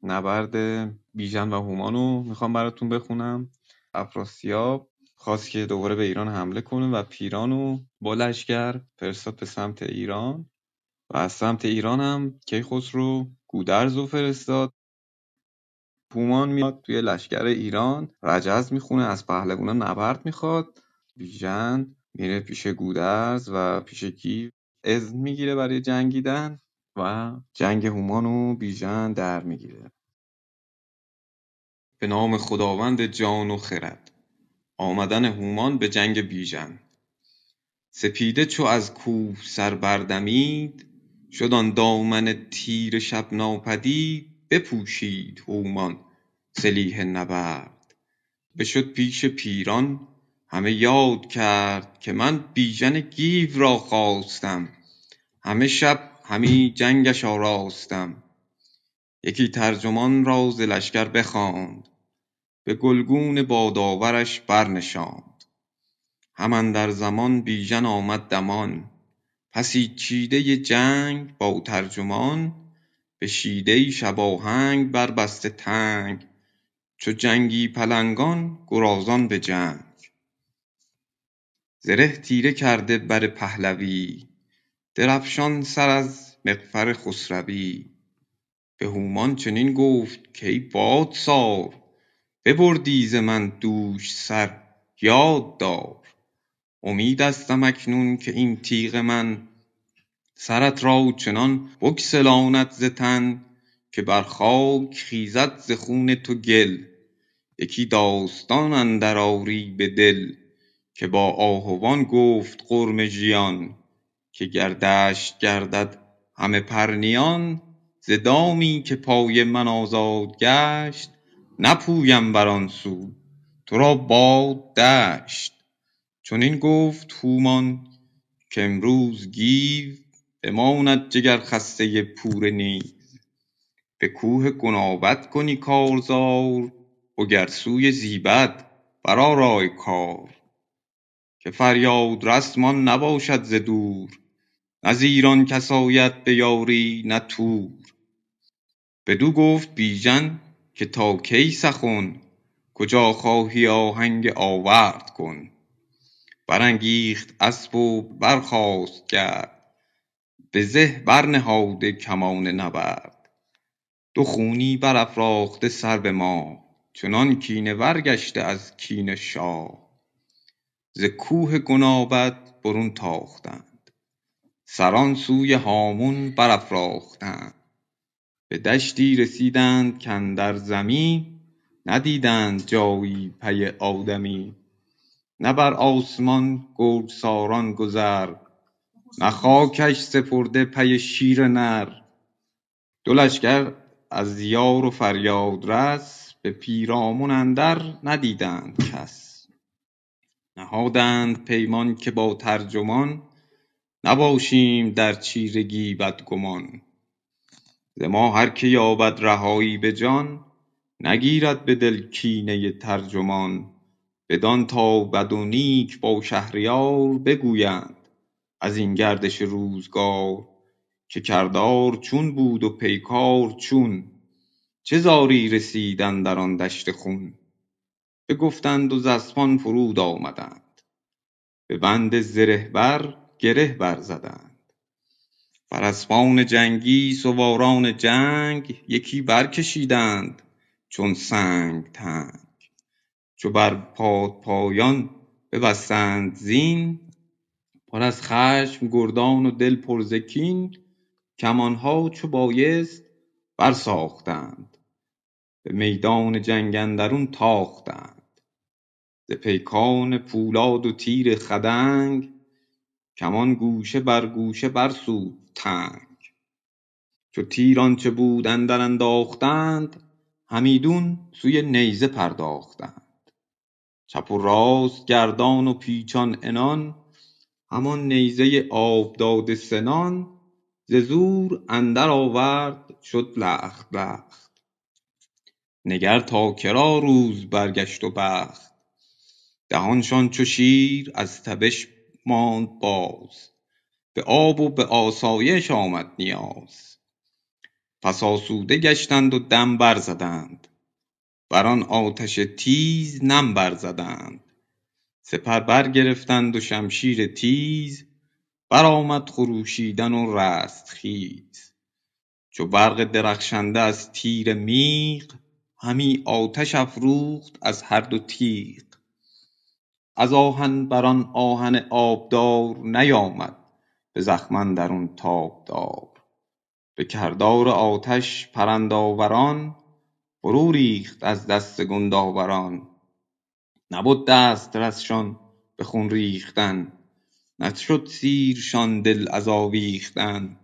نبرد بیژن و هومانو میخوام براتون بخونم. افراسیاب خواست که دوباره به ایران حمله کنه و پیرانو با لشکر فرستاد به سمت ایران و از سمت ایران هم کیخسرو گودرز رو فرستاد. هومان میاد توی لشکر ایران، رجز میخونه، از پهلوانان نبرد میخواد. بیژن میره پیش گودرز و پیش گیو اذن میگیره برای جنگیدن و جنگ هومان و بیژن در میگیره. به نام خداوند جان و خرد. آمدن هومان به جنگ بیژن. سپیده چو از کوه سر بردمید، شد آن دامن تیره شب ناپدید. بپوشید هومان سلیح نبرد، بشد پیش پیران همه یاد کرد. که من بیژن گیو را خواستم، همه شب همی جنگش آراستم. یکی ترجمان را ز لشکر بخواند، به گلگون بادآورش برنشاند. هم اندر زمان بیژن آمد دمان، پسی چیده جنگ با ترجمان. به شیده شباهنگ بربسته تنگ، چو جنگی پلنگان گرازان به جنگ. زره تیره کرده بر پهلوی، درفشان سر از مغفر خسروی. به هومان چنین گفت کای بادسار، ببردی ز من دوش سر یاد دار. امیدستم اکنون که این تیغ من، سرت را چنان بگسلاند ز تن. که بر خاک خیزد ز خون تو گل، یکی داستان اندر آری به دل. که با آهوان گفت غرم ژیان، که گر دشت گردد همه پرنیان. ز دامی که پای من آزاد گشت، نپویم بر آن سو تو را باد دشت. چنین گفت هومان که امروز گیو، بماند جگر خسته پور نیز. به کوه گنابد کنی کارزار، وگر سوی زیبد برآرای کار. که فریاد رسمان نباشد ز دور، نه ز ایران کس آید به یاری نه تور. بدو گفت بیژن که تا کی سخن، کجا خواهی آهنگ آورد کن. برانگیخت اسپ و برخاست گرد، به زه برنهاده کمان نبرد. دو خونی برافراخته سر ما، چنان کینه ور گشته از کین شاه. ز کوه گنابد برون تاختند، سران سوی هامون برافراختند. به دشتی رسیدند کاندر زمی، ندیدند جایی پی آدمی. نه بر آسمان گرگساران گذر، نه خاکش سپرده پی شیر نر. دو لشکر از یار و فریاد رس، به پیرامون اندر ندیدند کس. نهادند پیمان که با ترجمان، نباشیم در چیرگی بدگمان. ز ما هر که یابد رهایی به جان، نگیرد به دل کینه ترجمان. بدان تا بد و نیک با شهریار بگویند، از این گردش روزگار. که کردار چون بود و پیکار چون، چه زاری رسید اندر آن دشت خون. بگفتند و ز اسپان فرود آمدند، به بند زره بر گره برزدند. بر اسپان جنگی سواران جنگ، یکی برکشیدند چون سنگ تنگ. چو بر پادپایان ببستند زین، پر از خشم گردان و دل پر ز کین. کمانها چو بایست برساختند، به میدان جنگ اندرون تاختند. ز پیکان پولاد و تیر خدنگ، کمان گوشه بر گوشه برسود تنگ. چو تیر آنچه بود اندر انداختند، همیدون سوی نیزه پرداختند. چپ و راست گردان و پیچان عنان، همان نیزه آب داده سنان. ز زور اندر آورد شد لخت لخت، نگر تا کرا روز برگشت و بخت. دهانشان چو شیر از تبش ماند باز، به آب و به آسایش آمد نیاز. پس آسوده گشتند و دم برزدند، بر آن آتش تیز نم برزدند. سپر برگرفتند و شمشیر تیز، برآمد خروشیدن و رستخیز. چو برق درخشنده از تیر میغ، همی آتش افروخت از هر دو تیغ. از آهن بر آن آهن آبدار نیامد، به زخم اندرون تابدار. به کردار آتش پرند آوران، فرو ریخت از دست گندآوران. نبد دسترسشان به خون ریختن، نشد سیرشان دل از آویختن.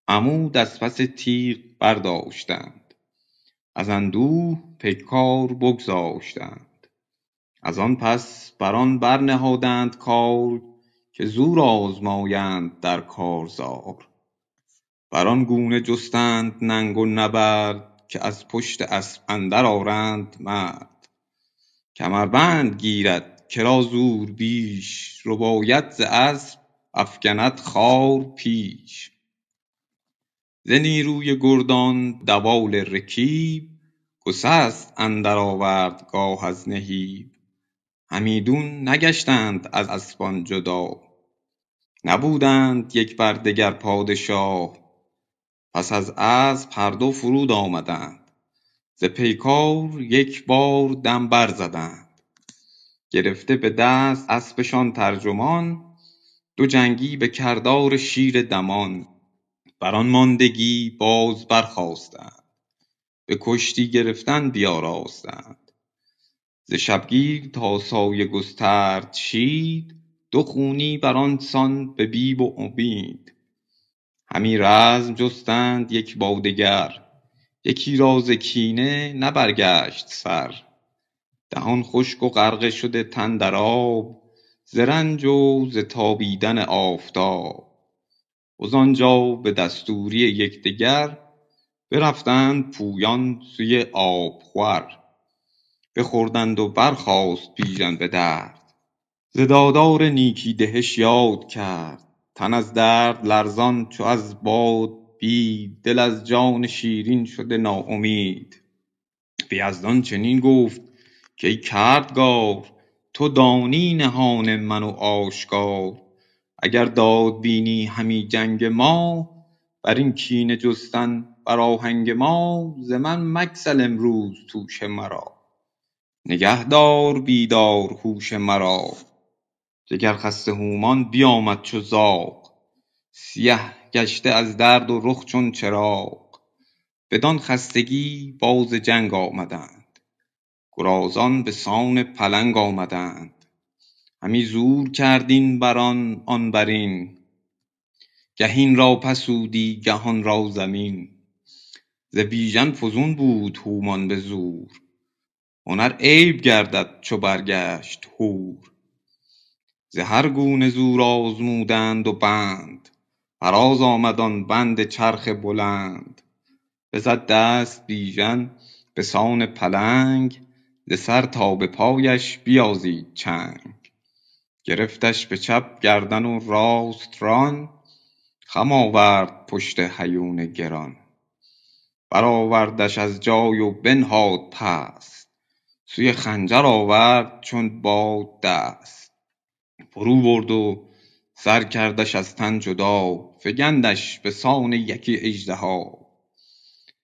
عمود از پس تیغ برداشتند، از اندوه پیکار بگذاشتند. از آن پس بر آن برنهادند کار، که زور آزمایند در کارزار. بر آن گونه جستند ننگ و نبرد، که از پشت اسپ اندر آرند مرد. کمربند گیرد کرا زور بیش، رباید ز اسپ افگند خار پیش. ز نیروی گردان دوال رکیب، گسست اندر آورد گاه از نهیب. همیدون نگشتند از اسپان جدا، نبودند یک بر دگر پادشاه. پس از اسپ هر دو فرود آمدند، ز پیکار یک بار دم برزدند. گرفته به دست اسپشان ترجمان، دو جنگی به کردار شیر دمان. بر آن ماندگی باز برخاستند، به کشتی گرفتن بیاراستند. ز شبگیر تا سایه گسترد شید، دو خونی بر آن سان به بیب و امید. همی رزم جستند یک با دگر، یکی را ز کینه نبرگشت سر. دهان خشک و غرقه شده تن در آب، ز رنج و ز تابیدن آفتاب. وز آنجا به دستوری یکدیگر، برفتند پویان سوی آبخور. بخوردند و برخاست بیژن به درد، ز دادار نیکی دهش یاد کرد. تن از درد لرزان چو از باد بید، دل از جان شیرین شده ناامید. به یزدان چنین گفت کای کردگار، تو دانی نهان من و آشکار. اگر داد بینی همی جنگ ما، بر این کینه جستن بر آهنگ ما. ز من مگسل امروز توش مرا، نگه دار بیدار هوش مرا. جگر خسته هومان بیامد چو زاغ، سیه گشته از درد و رخ چون چراغ. بدان خستگی باز جنگ آمدند، گرازان به سان پلنگ آمدند. همی زور کرد این بران آن برین، گه این را پسودی گه آن را زمین. ز بیژن فزون بود هومان به زور، هنر عیب گردد چو برگشت هور. ز هر گونه زور آزمودند و بند، فراز آمد آن بند چرخ بلند. بزد دست بیژن به سان پلنگ، ز سر تا به پایش بیازید چنگ. گرفتش به چپ گردن و راست ران، خم آورد پشت هیون گران. برآوردش از جای و بنهاد پست، سوی خنجر آورد چون باد دست. فرو برد و سر کردش از تن جدا، فگندش به سان یکی اژدها.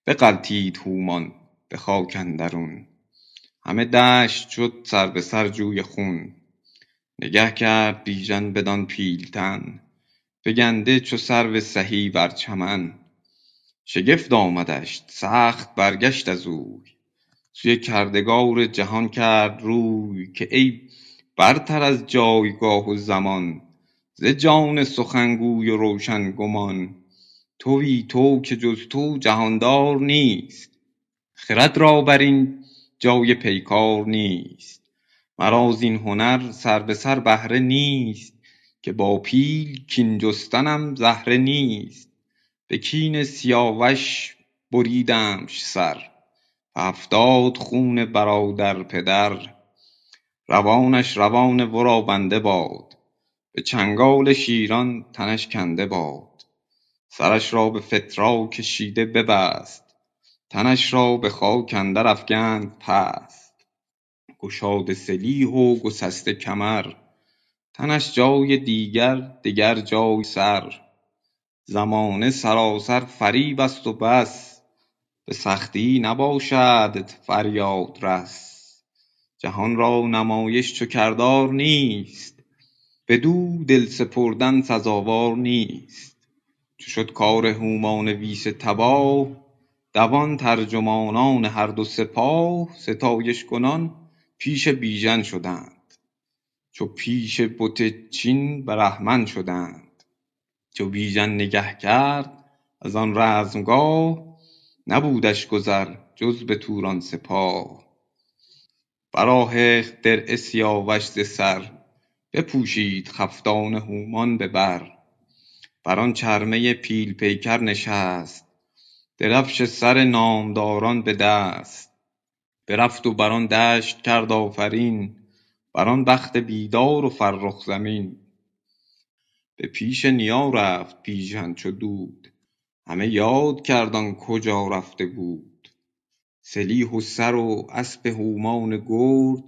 بغلتید هومان به خاک اندرون، همه دشت شد سر به سر جوی خون. نگه کرد بیژن بدان پیلتن، فگنده چو سرو سهی بر چمن. شگفت آمدش سخت برگشت از اوی، سوی کردگار جهان کرد روی. که ای برتر از جایگاه و زمان، ز جان سخنگوی و روشن گمان. تویی تو که جز تو جهاندار نیست، خرد را بر این جای پیکار نیست. مرا زین هنر سر به سر بهره نیست، که با پیل کین جستنم زهره نیست. به کین سیاوش بریدمش سر، به 70 خون برادر پدر. روانش روان ورا بنده باد، به چنگال شیران تنش کنده باد. سرش را به فتراک کشیده ببست، تنش را به خاک اندر افگند پست. گشاده سلیح و گسسته کمر، تنش جای دیگر دگر جای سر. زمانه سراسر فریب است و بس، به سختی نباشدت فریاد رس. جهان را نمایش چو کردار نیست، بدو دل سپردن سزاوار نیست. چو شد کار هومان ویسه تباه، دوان ترجمانان هر دو سپاه. ستایش کنان پیش بیژن شدند، چو پیش بت چین برهمن شدند. چو بیژن نگه کرد از آن رزمگاه، نبودش گذر جز به توران سپاه. برآهخت درع سیاوش ز سر، بپوشید خفتان هومان به بر. بران چرمه پیل پیکر نشست، درفش سر نامداران به دست. برفت و بران دشت کرد آفرین، بران بخت بیدار و فرخ زمین. به پیش نیا رفت بیژن چو دود، همه یاد کرد آن کجا رفته بود. سلیح و سر و اسپ هومان گرد،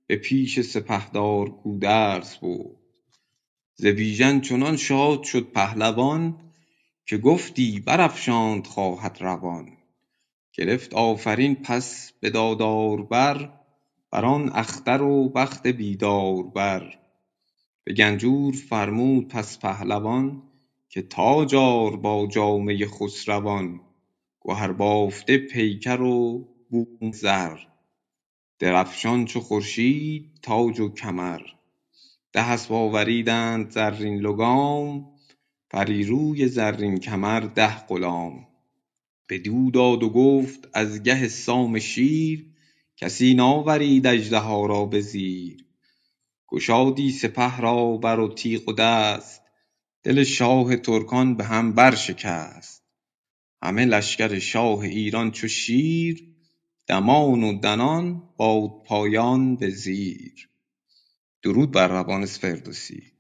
به پیش سپهدار گودرز برد. ز بیژن چنان شاد شد پهلوان، که گفتی برافشاند خواهد روان. گرفت آفرین پس به دادار بران اختر و بخت بیدار بر. به گنجور فرمود پس پهلوان، که تاج آر با جامه خسروان. گهر بافته پیکر و بوم زر، درفشان چو خورشید تاج و کمر. 10 اسپ آوریدند زرین لگام، پریروی زرین کمر 10 غلام. بدو داد و گفت از گه سام شیر، کسی ناورید اژدها را به زیر. گشادی سپه را بر و تیغ و دست، دل شاه ترکان به هم برشکست. همه لشکر شاه ایران چو شیر، دمان و دنان بادپایان به زیر. درود بر روان فردوسی.